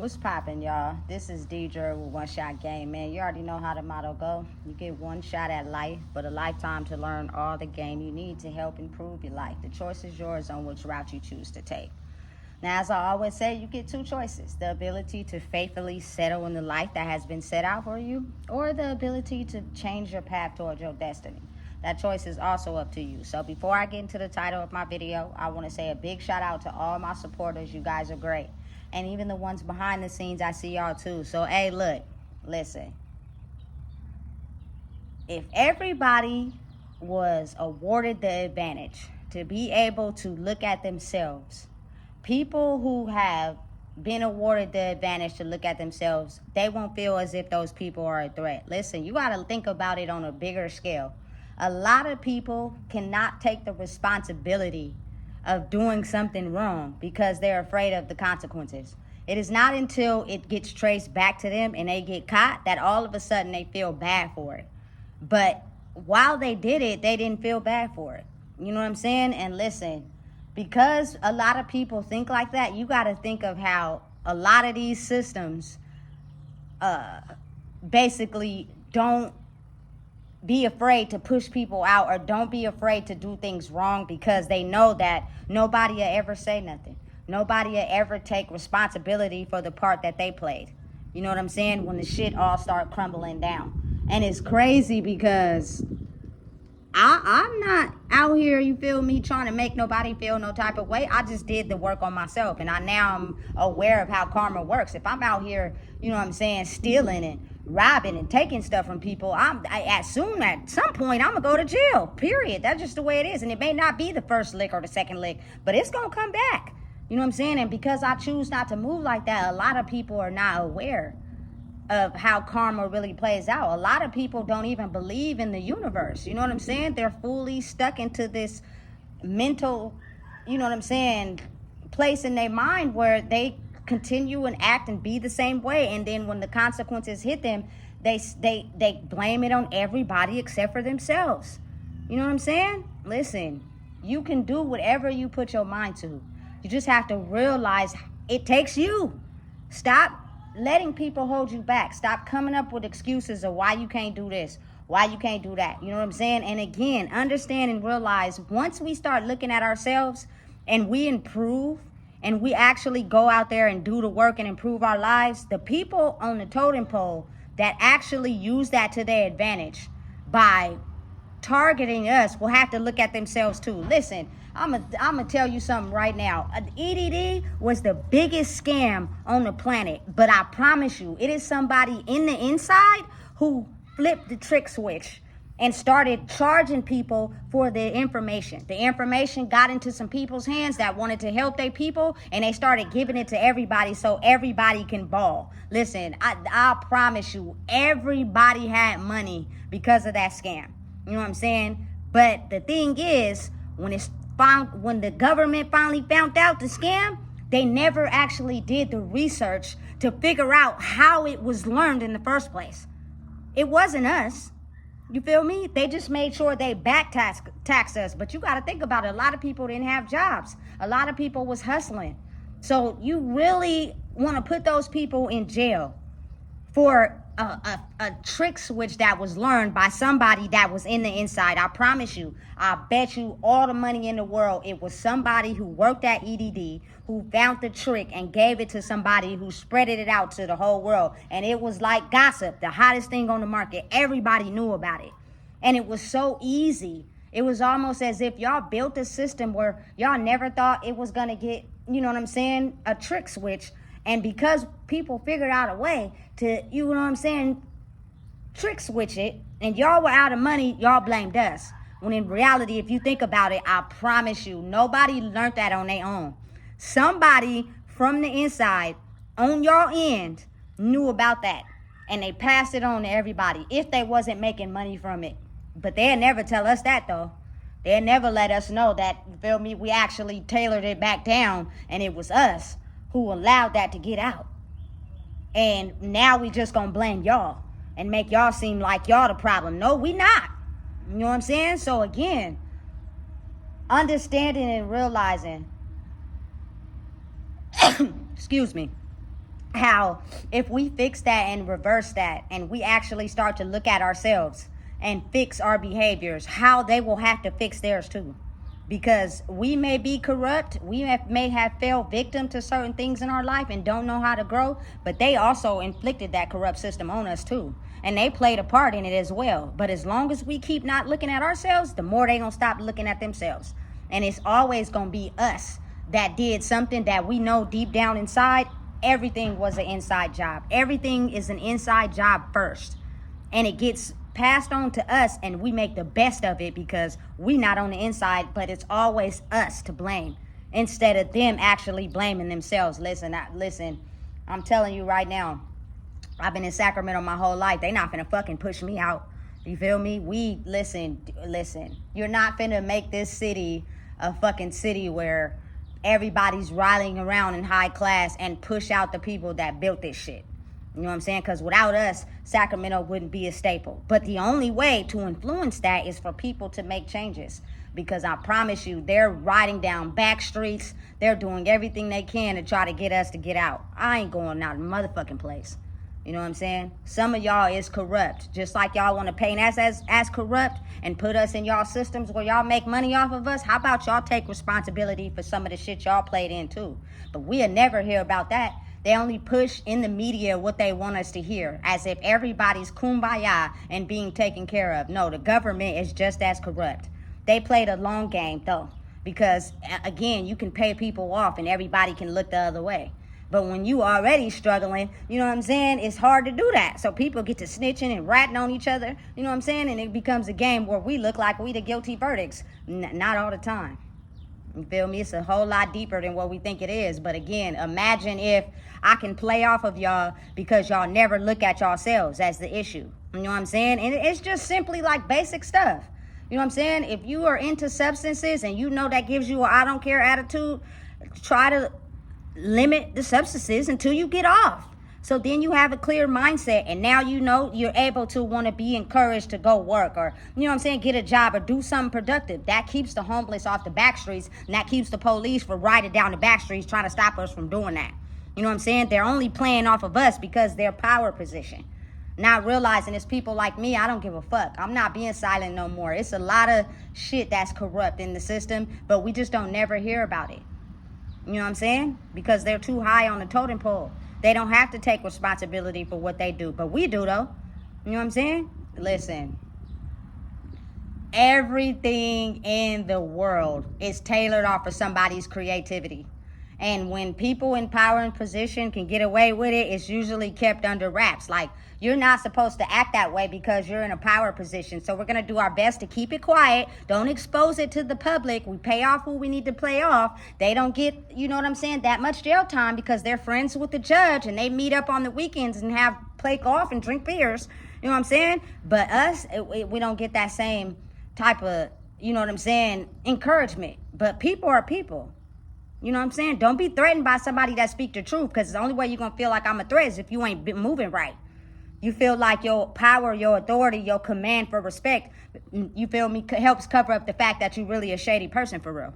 What's poppin', y'all? This is Deidre with One Shot Game, man. You already know how the motto go. You get one shot at life, but a lifetime to learn all the game you need to help improve your life. The choice is yours on which route you choose to take. Now, as I always say, you get two choices. The ability to faithfully settle in the life that has been set out for you, or the ability to change your path towards your destiny. That choice is also up to you. So before I get into the title of my video, I want to say a big shout out to all my supporters. You guys are great. And even the ones behind the scenes, I see y'all too. So, hey, look, listen. If everybody was awarded the advantage to be able to look at themselves, people who have been awarded the advantage to look at themselves, they won't feel as if those people are a threat. Listen, you got to think about it on a bigger scale. A lot of people cannot take the responsibility of doing something wrong because they're afraid of the consequences. It is not until it gets traced back to them and they get caught that all of a sudden they feel bad for it. But while they did it, they didn't feel bad for it. You know what I'm saying? And listen, because a lot of people think like that, you got to think of how a lot of these systems basically don't be afraid to push people out, or don't be afraid to do things wrong, because they know that nobody will ever say nothing. Nobody will ever take responsibility for the part that they played. You know what I'm saying? When the shit all start crumbling down. And it's crazy because I'm not out here, you feel me, trying to make nobody feel no type of way. I just did the work on myself, and I'm aware of how karma works. If I'm out here, you know what I'm saying, stealing and robbing and taking stuff from people, at some point I'm gonna go to jail, period. That's just the way it is. And it may not be the first lick or the second lick, but it's gonna come back. You know what I'm saying? And because I choose not to move like that, a lot of people are not aware of how karma really plays out. A lot of people don't even believe in the universe. You know what I'm saying? They're fully stuck into this mental, you know what I'm saying, place in their mind where they continue and act and be the same way. And then when the consequences hit them, they blame it on everybody except for themselves. You know what I'm saying? Listen, you can do whatever you put your mind to. You just have to realize it takes you. Stop letting people hold you back. Stop coming up with excuses of why you can't do this, why you can't do that. You know what I'm saying? And again, understand and realize, once we start looking at ourselves and we improve and we actually go out there and do the work and improve our lives, the people on the totem pole that actually use that to their advantage by targeting us will have to look at themselves too. Listen, I'm gonna tell you something right now. EDD was the biggest scam on the planet, but I promise you, it is somebody in the inside who flipped the trick switch and started charging people for the information. The information got into some people's hands that wanted to help their people, and they started giving it to everybody so everybody can ball. Listen, I promise you, everybody had money because of that scam. You know what I'm saying? But the thing is, when the government finally found out the scam, they never actually did the research to figure out how it was learned in the first place. It wasn't us. You feel me? They just made sure they back tax us. But you got to think about it. A lot of people didn't have jobs. A lot of people was hustling. So you really want to put those people in jail for a trick switch that was learned by somebody that was in the inside. I promise you, I bet you all the money in the world, it was somebody who worked at EDD, who found the trick and gave it to somebody who spreaded it out to the whole world. And it was like gossip, the hottest thing on the market. Everybody knew about it. And it was so easy. It was almost as if y'all built a system where y'all never thought it was gonna get, you know what I'm saying, a trick switch. And because people figured out a way to, you know what I'm saying, trick switch it, and y'all were out of money, y'all blamed us. When in reality, if you think about it, I promise you, nobody learned that on their own. Somebody from the inside, on your end, knew about that. And they passed it on to everybody if they wasn't making money from it. But they'll never tell us that, though. They'll never let us know that, you feel me, we actually tailored it back down, and it was us who allowed that to get out. And now we just gonna blame y'all and make y'all seem like y'all the problem. No, we not. You know what I'm saying? So again, understanding and realizing excuse me, how if we fix that and reverse that, and we actually start to look at ourselves and fix our behaviors, how they will have to fix theirs too. Because we may be corrupt, may have fell victim to certain things in our life and don't know how to grow, but they also inflicted that corrupt system on us too. And they played a part in it as well. But as long as we keep not looking at ourselves, the more they gonna stop looking at themselves. And it's always gonna be us that did something that we know deep down inside, everything was an inside job. Everything is an inside job first. And it gets passed on to us, and we make the best of it because we not on the inside, but it's always us to blame instead of them actually blaming themselves. Listen, I'm telling you right now, I've been in Sacramento my whole life. They not finna fucking push me out. You feel me? Listen, you're not finna make this city a fucking city where everybody's riding around in high class and push out the people that built this shit. You know what I'm saying? Because without us, Sacramento wouldn't be a staple. But the only way to influence that is for people to make changes. Because I promise you, they're riding down back streets. They're doing everything they can to try to get us to get out. I ain't going out of the motherfucking place. You know what I'm saying? Some of y'all is corrupt. Just like y'all want to paint us as corrupt and put us in y'all systems where y'all make money off of us. How about y'all take responsibility for some of the shit y'all played in too? But we'll never hear about that. They only push in the media what they want us to hear, as if everybody's kumbaya and being taken care of. No, the government is just as corrupt. They played a long game, though, because, again, you can pay people off and everybody can look the other way. But when you already struggling, you know what I'm saying, it's hard to do that. So people get to snitching and ratting on each other, you know what I'm saying, and it becomes a game where we look like we the guilty verdicts. Not all the time. You feel me? It's a whole lot deeper than what we think it is. But again, imagine if I can play off of y'all because y'all never look at yourselves as the issue. You know what I'm saying? And it's just simply like basic stuff. You know what I'm saying? If you are into substances and you know that gives you an I don't care attitude, try to limit the substances until you get off. So then you have a clear mindset, and now you know you're able to want to be encouraged to go work, or, you know what I'm saying, get a job or do something productive. That keeps the homeless off the back streets, and that keeps the police from riding down the back streets trying to stop us from doing that. You know what I'm saying? They're only playing off of us because they're power position. Not realizing it's people like me, I don't give a fuck. I'm not being silent no more. It's a lot of shit that's corrupt in the system, but we just don't never hear about it. You know what I'm saying? Because they're too high on the totem pole. They don't have to take responsibility for what they do. But we do, though. You know what I'm saying? Listen. Everything in the world is tailored off of somebody's creativity. And when people in power and position can get away with it, it's usually kept under wraps. Like, you're not supposed to act that way because you're in a power position. So we're going to do our best to keep it quiet. Don't expose it to the public. We pay off who we need to pay off. They don't get, you know what I'm saying, that much jail time because they're friends with the judge and they meet up on the weekends and play golf and drink beers. You know what I'm saying? But us, we don't get that same type of, you know what I'm saying, encouragement. But people are people. You know what I'm saying? Don't be threatened by somebody that speak the truth, because the only way you're going to feel like I'm a threat is if you ain't been moving right. You feel like your power, your authority, your command for respect, you feel me, helps cover up the fact that you're really a shady person for real.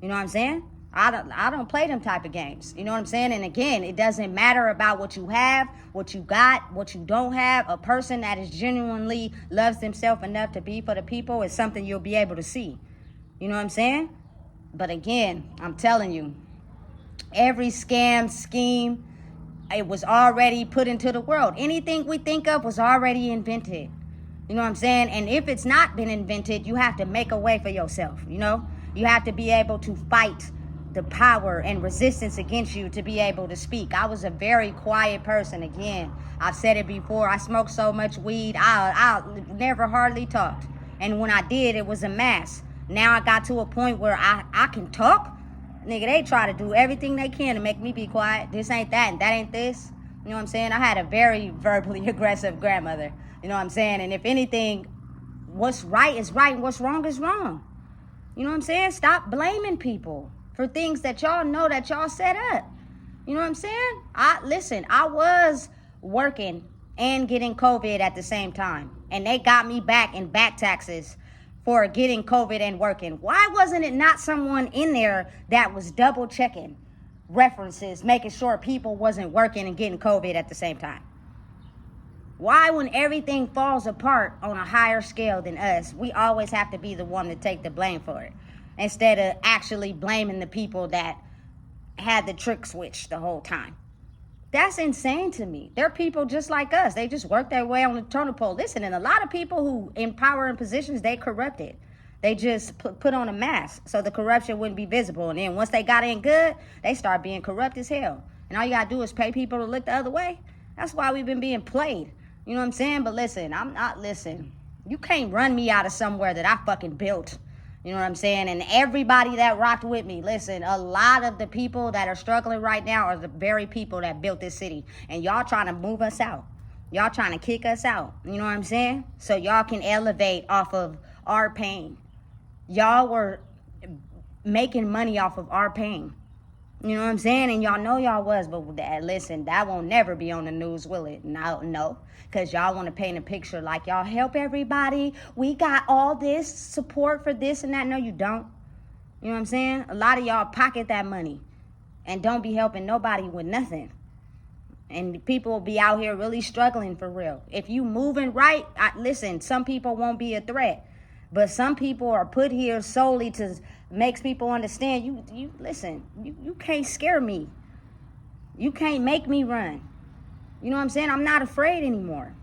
You know what I'm saying? I don't play them type of games. You know what I'm saying? And again, it doesn't matter about what you have, what you got, what you don't have. A person that is genuinely loves themselves enough to be for the people is something you'll be able to see. You know what I'm saying? But again, I'm telling you, every scam, scheme, it was already put into the world. Anything we think of was already invented. You know what I'm saying? And if it's not been invented, you have to make a way for yourself, you know? You have to be able to fight the power and resistance against you to be able to speak. I was a very quiet person. Again, I've said it before. I smoked so much weed, I never hardly talked. And when I did, it was a mass. Now I got to a point where I can talk. Nigga, they try to do everything they can to make me be quiet. This ain't that and that ain't this. You know what I'm saying? I had a very verbally aggressive grandmother. You know what I'm saying? And if anything, what's right is right and what's wrong is wrong. You know what I'm saying? Stop blaming people for things that y'all know that y'all set up. You know what I'm saying? I was working and getting COVID at the same time. And they got me back in back taxes for getting COVID and working. Why wasn't it not someone in there that was double checking? references, making sure people wasn't working and getting COVID at the same time? Why, when everything falls apart on a higher scale than us, we always have to be the one to take the blame for it, instead of actually blaming the people that had the trick switch the whole time? That's insane to me. They're people just like us. They just work their way on the totem pole. Listen, and a lot of people who in power and positions, they corrupted. They just put on a mask so the corruption wouldn't be visible. And then once they got in good, they start being corrupt as hell. And all you got to do is pay people to look the other way. That's why we've been being played. You know what I'm saying? But listen, you can't run me out of somewhere that I fucking built. You know what I'm saying? And everybody that rocked with me, listen, a lot of the people that are struggling right now are the very people that built this city. And y'all trying to move us out. Y'all trying to kick us out. You know what I'm saying? So y'all can elevate off of our pain. Y'all were making money off of our pain. You know what I'm saying? And y'all know y'all was, but listen, that won't never be on the news, will it? No. Because y'all want to paint a picture like y'all help everybody. We got all this support for this and that. No, you don't. You know what I'm saying? A lot of y'all pocket that money and don't be helping nobody with nothing. And people will be out here really struggling for real. If you moving right, listen, some people won't be a threat. But some people are put here solely to make people understand, you listen, you can't scare me. You can't make me run. You know what I'm saying? I'm not afraid anymore.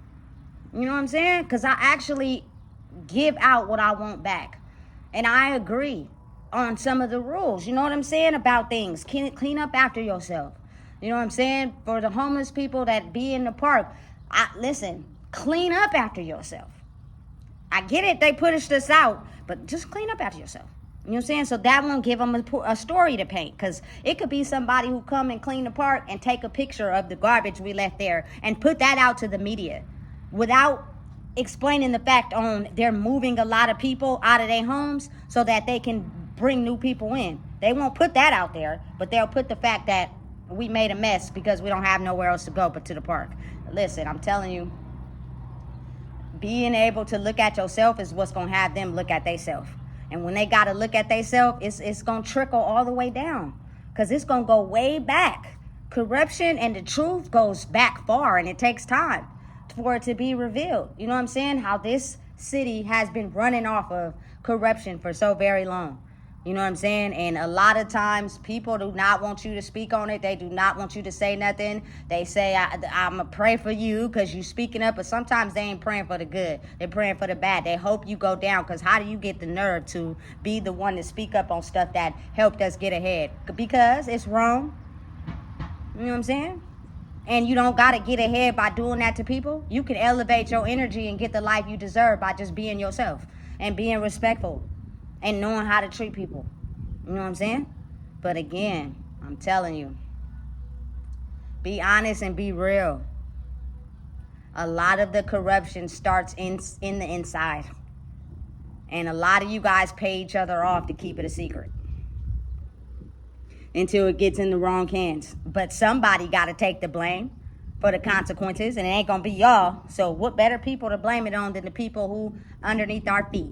You know what I'm saying? Because I actually give out what I want back. And I agree on some of the rules. You know what I'm saying? About things. Clean up after yourself. You know what I'm saying? For the homeless people that be in the park, listen, clean up after yourself. I get it, they pushed us out, but just clean up after yourself. You know what I'm saying? So that won't give them a story to paint, because it could be somebody who come and clean the park and take a picture of the garbage we left there and put that out to the media without explaining the fact on they're moving a lot of people out of their homes so that they can bring new people in. They won't put that out there, but they'll put the fact that we made a mess because we don't have nowhere else to go but to the park. Listen, I'm telling you, being able to look at yourself is what's going to have them look at themselves. And when they got to look at themselves, it's going to trickle all the way down, because it's going to go way back. Corruption and the truth goes back far, and it takes time for it to be revealed. You know what I'm saying? How this city has been running off of corruption for so very long. You know what I'm saying? And a lot of times people do not want you to speak on it. They do not want you to say nothing. They say, I'm going to pray for you because you speaking up. But sometimes they ain't praying for the good. They're praying for the bad. They hope you go down, because how do you get the nerve to be the one to speak up on stuff that helped us get ahead? Because it's wrong. You know what I'm saying? And you don't got to get ahead by doing that to people. You can elevate your energy and get the life you deserve by just being yourself and being respectful and knowing how to treat people. You know what I'm saying? But again, I'm telling you, be honest and be real. A lot of the corruption starts in the inside. And a lot of you guys pay each other off to keep it a secret until it gets in the wrong hands. But somebody got to take the blame for the consequences, and it ain't going to be y'all. So what better people to blame it on than the people who underneath our feet?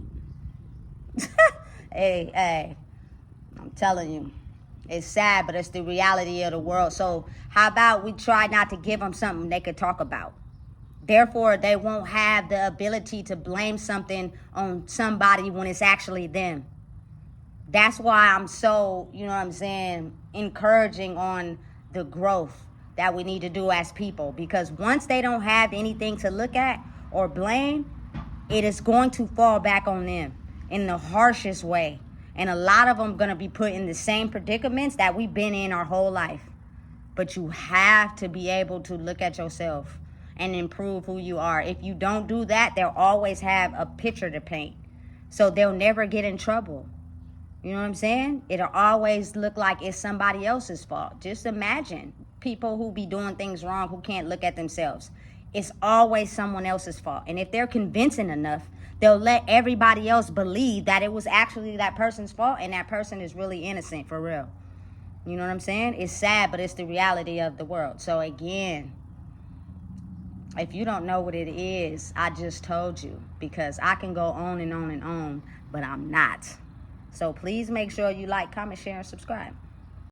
Hey, I'm telling you, it's sad, but it's the reality of the world. So how about we try not to give them something they could talk about? Therefore, they won't have the ability to blame something on somebody when it's actually them. That's why I'm so, you know what I'm saying, encouraging on the growth that we need to do as people. Because once they don't have anything to look at or blame, it is going to fall back on them in the harshest way. And a lot of them going to be put in the same predicaments that we've been in our whole life. But you have to be able to look at yourself and improve who you are. If you don't do that, they'll always have a picture to paint. So they'll never get in trouble. You know what I'm saying? It'll always look like it's somebody else's fault. Just imagine people who be doing things wrong who can't look at themselves. It's always someone else's fault. And if they're convincing enough, they'll let everybody else believe that it was actually that person's fault and that person is really innocent for real. You know what I'm saying? It's sad, but it's the reality of the world. So again, if you don't know what it is, I just told you, because I can go on and on and on, but I'm not. So please make sure you like, comment, share, and subscribe.